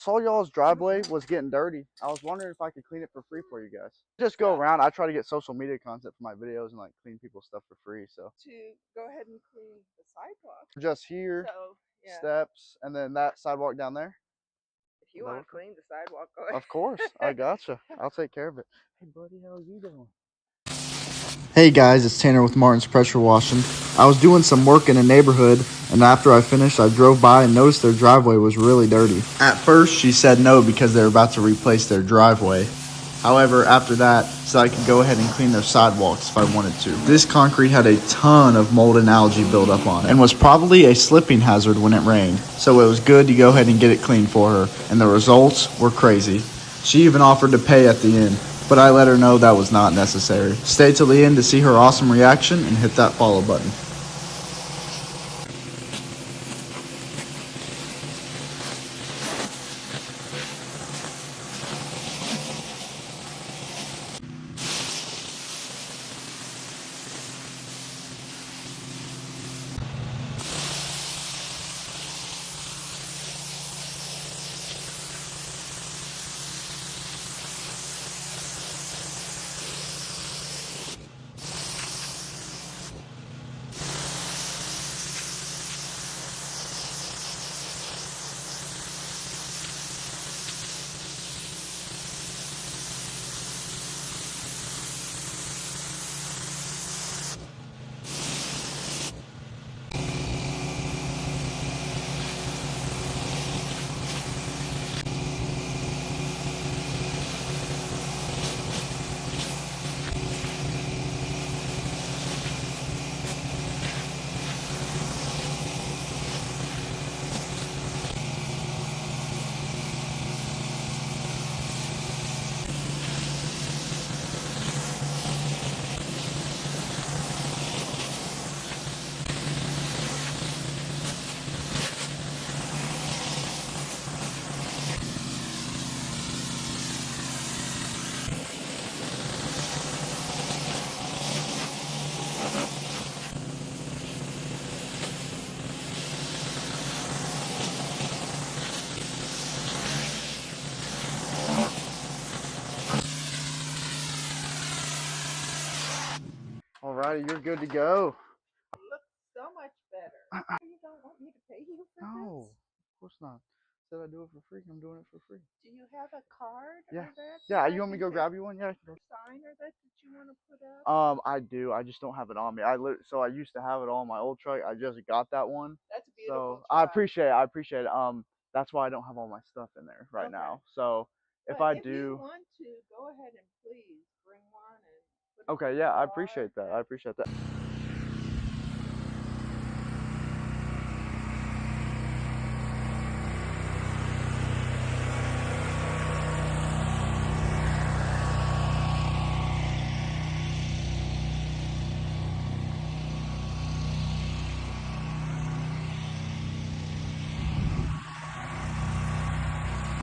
saw y'all's driveway was getting dirty. I was wondering if I could clean it for free for you guys. Just go around. I try to get social media content for my videos and like clean people's stuff for free. So To go ahead and clean the sidewalk. just here, So yeah, steps, and then that sidewalk down there. if you want to clean the sidewalk, go ahead. Of course, I gotcha. I'll take care of it. Hey, buddy, how are you doing? Hey guys, it's Tanner with Martin's Pressure Washing. I was doing some work in a neighborhood, and after I finished, I drove by and noticed their driveway was really dirty. At first, she said no because they were about to replace their driveway. However, after that, said I could go ahead and clean their sidewalks if I wanted to. This concrete had a ton of mold and algae buildup on it, and was probably a slipping hazard when it rained. So it was good to go ahead and get it cleaned for her, and the results were crazy. She even offered to pay at the end, but I let her know that was not necessary. Stay till the end to see her awesome reaction and hit that follow button. Alrighty, you're good to go. It looks so much better. You don't want me to pay you for No, this? of course not. Said I do it for free. I'm doing it for free. Do you have a card Yeah. or that? Yeah, you want me to go grab you one? Yeah. Sign or that you want to put up? I do. I just don't have it on me. So I used to have it on my old truck. I just got that one. That's a beautiful So I truck. appreciate it. I appreciate it. That's why I don't have all my stuff in there right Okay. now. So if But I if you do, want to, go ahead and please bring one and put okay, it in yeah, the I car. appreciate that. I appreciate that.